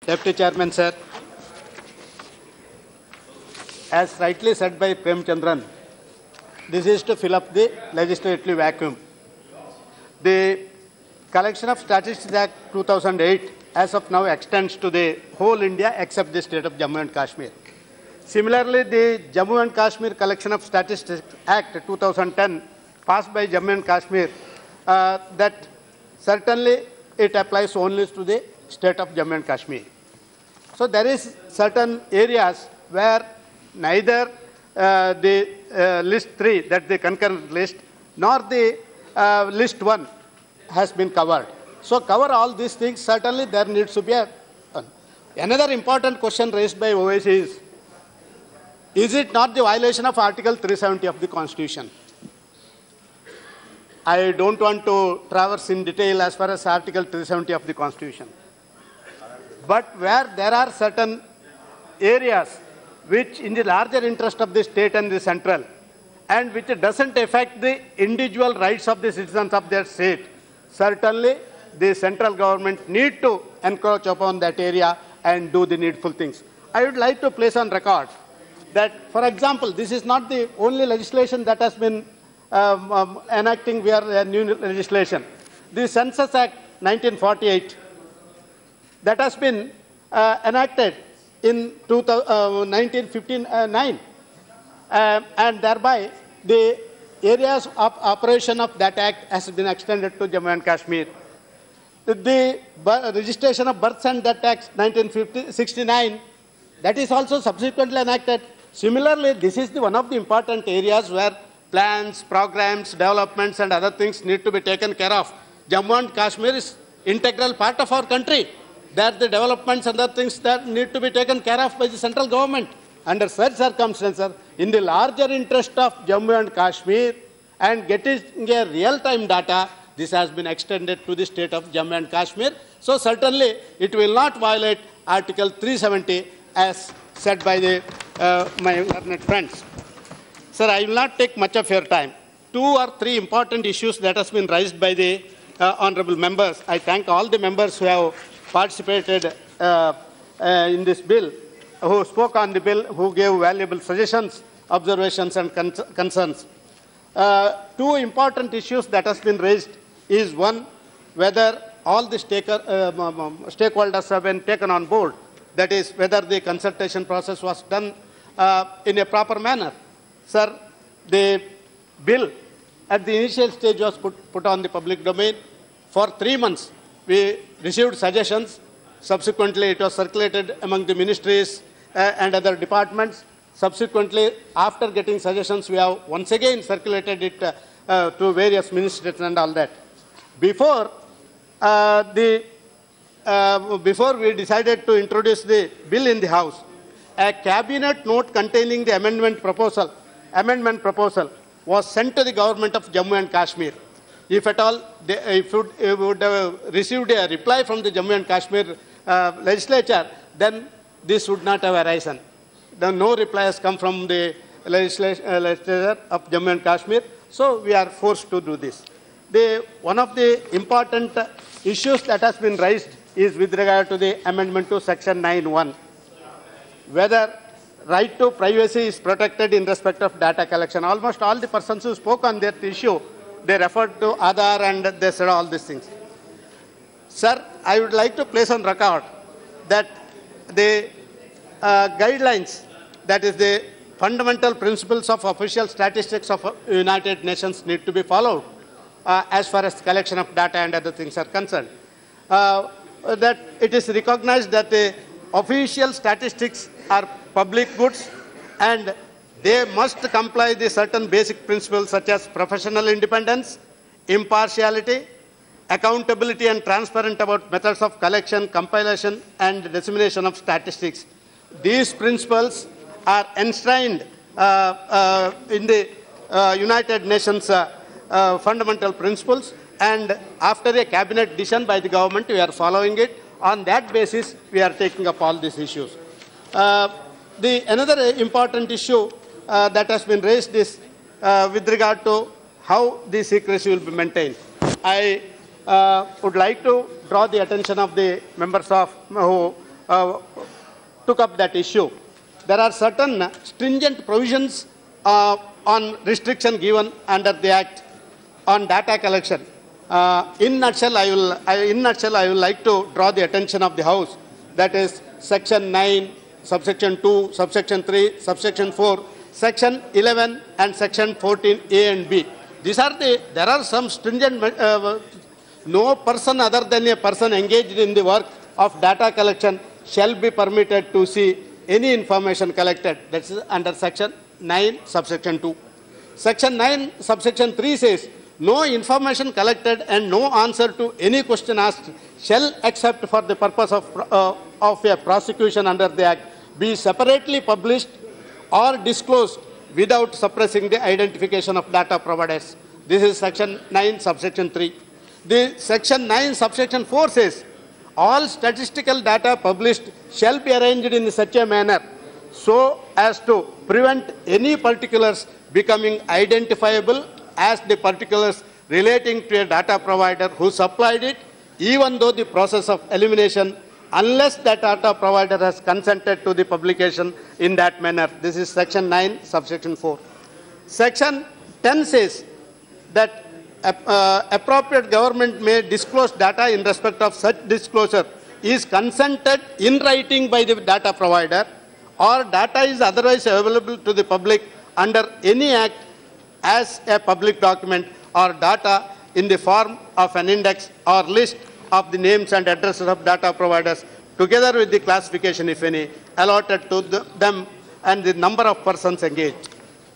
Deputy Chairman, sir, as rightly said by Prem Chandran, this is to fill up the legislative vacuum. The Collection of Statistics Act 2008 as of now extends to the whole India except the state of Jammu and Kashmir. Similarly, the Jammu and Kashmir Collection of Statistics Act 2010 passed by Jammu and Kashmir, that certainly it applies only to the state of Jammu and Kashmir. So there is certain areas where neither the list 3, that the concurrent list, nor the list 1 has been covered. So cover all these things, certainly there needs to be another important question raised by OIC is it not the violation of Article 370 of the Constitution? I don't want to traverse in detail as far as Article 370 of the Constitution. But where there are certain areas which in the larger interest of the state and the central, and which doesn't affect the individual rights of the citizens of their state, certainly the central government need to encroach upon that area and do the needful things. I would like to place on record that, for example, this is not the only legislation that has been enacting via new legislation. The Census Act 1948 that has been enacted in 1959, and thereby the areas of operation of that act has been extended to Jammu and Kashmir. The registration of births and death act 1969, that is also subsequently enacted. Similarly, this is one of the important areas where plans, programs, developments and other things need to be taken care of. Jammu and Kashmir is integral part of our country. There the developments and other things that need to be taken care of by the central government. Under such circumstances, in the larger interest of Jammu and Kashmir and getting a real-time data, this has been extended to the state of Jammu and Kashmir. So certainly it will not violate Article 370 as said by my learned friends. Sir, I will not take much of your time. 2 or 3 important issues that has been raised by the honorable members. I thank all the members who have participated in this bill, who spoke on the bill, who gave valuable suggestions, observations and concerns. 2 important issues that has been raised is one, whether all the stakeholders have been taken on board. That is, whether the consultation process was done in a proper manner. Sir, the bill at the initial stage was put on the public domain. For 3 months, we received suggestions. Subsequently, it was circulated among the ministries and other departments. Subsequently, after getting suggestions, we have once again circulated it to various ministries and all that. Before we decided to introduce the bill in the House, a cabinet note containing the amendment proposal was sent to the government of Jammu and Kashmir. If at all, if it would have received a reply from the Jammu and Kashmir legislature, then this would not have arisen. No reply has come from the legislature of Jammu and Kashmir, so we are forced to do this. One of the important issues that has been raised is with regard to the amendment to Section 9(1), whether right to privacy is protected in respect of data collection. Almost all the persons who spoke on that issue, they referred to Aadhaar and they said all these things. Sir, I would like to place on record that the guidelines, that is the fundamental principles of official statistics of United Nations need to be followed as far as collection of data and other things are concerned. That it is recognized that the official statistics are public goods and they must comply with certain basic principles such as professional independence, impartiality, accountability and transparent about methods of collection, compilation and dissemination of statistics. These principles are enshrined in the United Nations fundamental principles, and after a cabinet decision by the government, we are following it. On that basis, we are taking up all these issues. Another important issue that has been raised is with regard to how the secrecy will be maintained. I would like to draw the attention of the members of who took up that issue. There are certain stringent provisions on restriction given under the Act on data collection. In nutshell, I will like to draw the attention of the House. That is Section 9, Subsection 2, Subsection 3, Subsection 4, Section 11, and Section 14A and B. There are some stringent, no person other than a person engaged in the work of data collection shall be permitted to see any information collected. That is under Section 9, Subsection 2. Section 9, Subsection 3 says, no information collected and no answer to any question asked shall, except for the purpose of a prosecution under the Act, be separately published or disclosed without suppressing the identification of data providers. This is Section 9, Subsection 3. The Section 9, Subsection 4 says, all statistical data published shall be arranged in such a manner so as to prevent any particulars becoming identifiable as the particulars relating to a data provider who supplied it, even though the process of elimination, unless that data provider has consented to the publication in that manner. This is Section 9, Subsection 4. Section 10 says that appropriate government may disclose data in respect of such disclosure is consented in writing by the data provider, or data is otherwise available to the public under any act as a public document, or data in the form of an index or list of the names and addresses of data providers, together with the classification, if any, allotted to them and the number of persons engaged.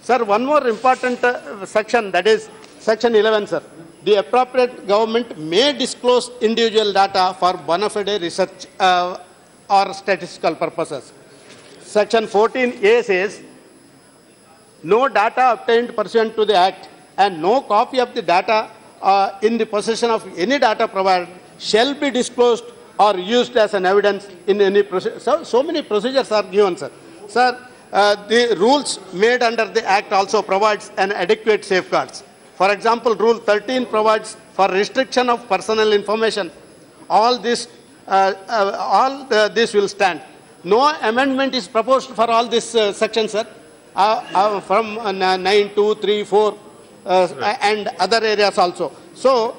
Sir, one more important section, that is Section 11, sir. The appropriate government may disclose individual data for bona fide research or statistical purposes. Section 14A says, no data obtained pursuant to the Act and no copy of the data in the possession of any data provider shall be disclosed or used as an evidence in any procedure. So many procedures are given, sir. Sir, the rules made under the Act also provides an adequate safeguards. For example, Rule 13 provides for restriction of personal information. All this will stand. No amendment is proposed for all these sections, sir. From 9, 2, 3, 4, and other areas also. So,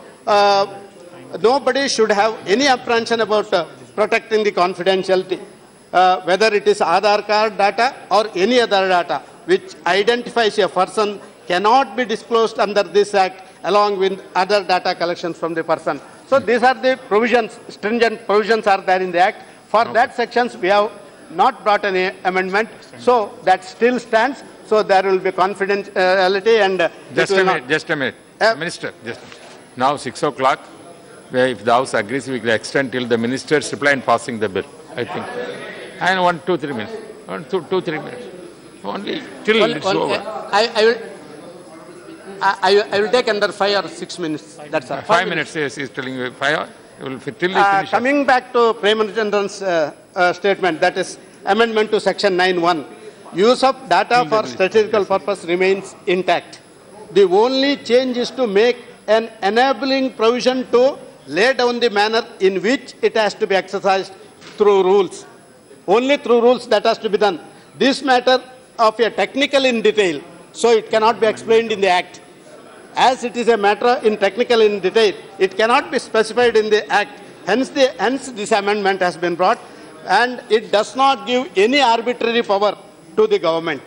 nobody should have any apprehension about protecting the confidentiality, whether it is Aadhaar card data or any other data which identifies a person cannot be disclosed under this Act along with other data collections from the person. So, these are the provisions, stringent provisions are there in the Act. For that sections, we have not brought any amendment, so that still stands. So there will be confidentiality and just a minute, Minister. Now 6 o'clock. If the House agrees, we will extend till the Minister's reply and passing the bill, I think. And 1, 2, 3 minutes. 1, 2, 3 minutes. Only till it's over. I will take under 5 or 6 minutes. That's all. 5 minutes. Yes, he's telling you 5. Coming back to Prime Minister's statement, that is amendment to Section 9(1), use of data for statistical purpose remains intact. The only change is to make an enabling provision to lay down the manner in which it has to be exercised through rules. Only through rules that has to be done. This matter of a technical in detail, so it cannot be explained in the Act. As it is a matter in technical in detail, it cannot be specified in the Act. Hence this amendment has been brought, and it does not give any arbitrary power to the government.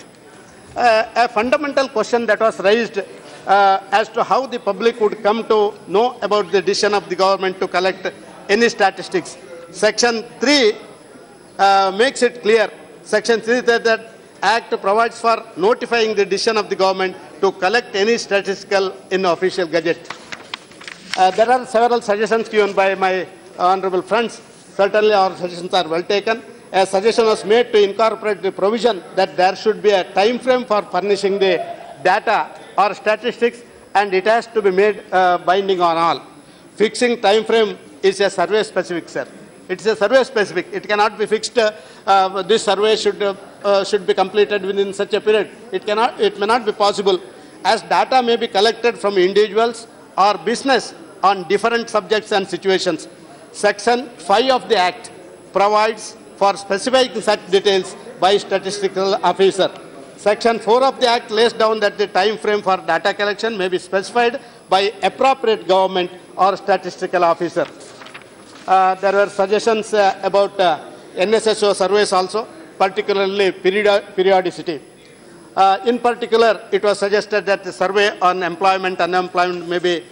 A fundamental question that was raised as to how the public would come to know about the decision of the government to collect any statistics. Section 3 makes it clear. Section 3 says that Act provides for notifying the decision of the government to collect any statistical in the official gazette. There are several suggestions given by my honorable friends. Certainly our suggestions are well taken. A suggestion was made to incorporate the provision that there should be a time frame for furnishing the data or statistics, and it has to be made binding on all. Fixing time frame is a survey specific, sir. It's a survey specific. It cannot be fixed. This survey should be completed within such a period. It may not be possible, as data may be collected from individuals or business on different subjects and situations. Section 5 of the Act provides for specifying such details by statistical officer. Section 4 of the Act lays down that the time frame for data collection may be specified by appropriate government or statistical officer. There were suggestions about NSSO surveys also, particularly periodicity. In particular, it was suggested that the survey on employment and unemployment may be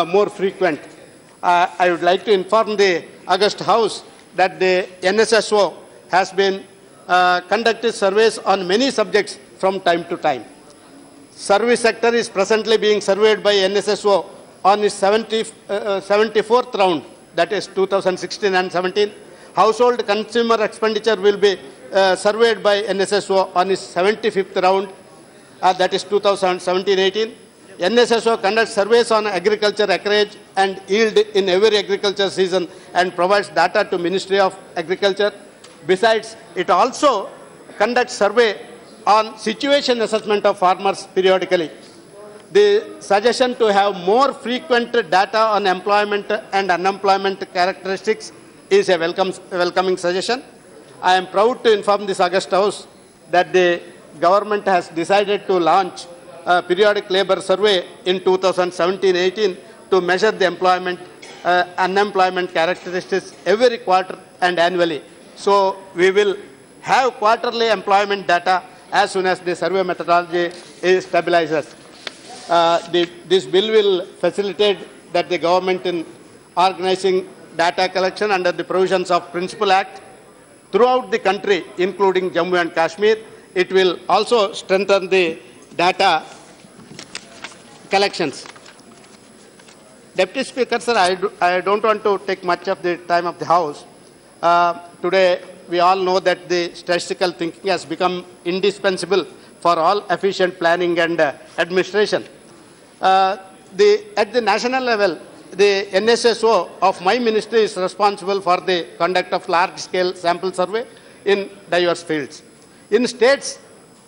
more frequent. I would like to inform the August House that the NSSO has been conducted surveys on many subjects from time to time. Service sector is presently being surveyed by NSSO on its 74th round, that is 2016 and 17. Household consumer expenditure will be surveyed by NSSO on its 75th round, that is 2017-18. NSSO conducts surveys on agriculture acreage and yield in every agriculture season and provides data to Ministry of Agriculture. Besides, it also conducts survey on situation assessment of farmers periodically. The suggestion to have more frequent data on employment and unemployment characteristics is a welcoming suggestion. I am proud to inform this August House that the government has decided to launch a periodic labor survey in 2017-18 to measure the employment, unemployment characteristics every quarter and annually. So we will have quarterly employment data as soon as the survey methodology is stabilizes. This bill will facilitate that the government in organizing data collection under the provisions of Principal Act throughout the country, including Jammu and Kashmir. It will also strengthen the data collections. Deputy Speaker, sir, I don't want to take much of the time of the House. Today, we all know that the statistical thinking has become indispensable for all efficient planning and administration. At the national level, the NSSO of my ministry is responsible for the conduct of large-scale sample survey in diverse fields. In states,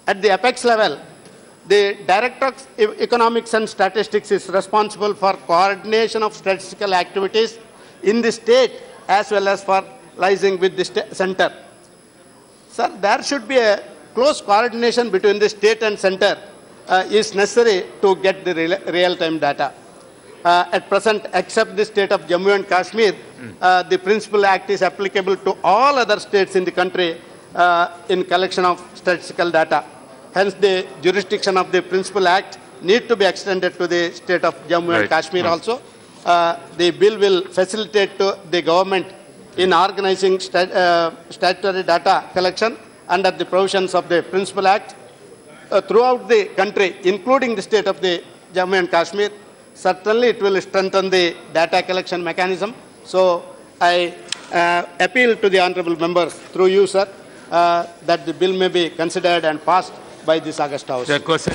at the apex level, the Director of Economics and Statistics is responsible for coordination of statistical activities in the state as well as for liaising with the center. Sir, there should be a close coordination between the state and center is necessary to get the real-time data. At present, except the state of Jammu and Kashmir, the Principal Act is applicable to all other states in the country in collection of statistical data. Hence, the jurisdiction of the Principal Act need to be extended to the state of Jammu and Kashmir also. The bill will facilitate to the government in organizing statutory data collection under the provisions of the Principal Act throughout the country, including the state of the Jammu and Kashmir. Certainly, it will strengthen the data collection mechanism. So, I appeal to the honourable members through you, sir, that the bill may be considered and passed by this August House. The question.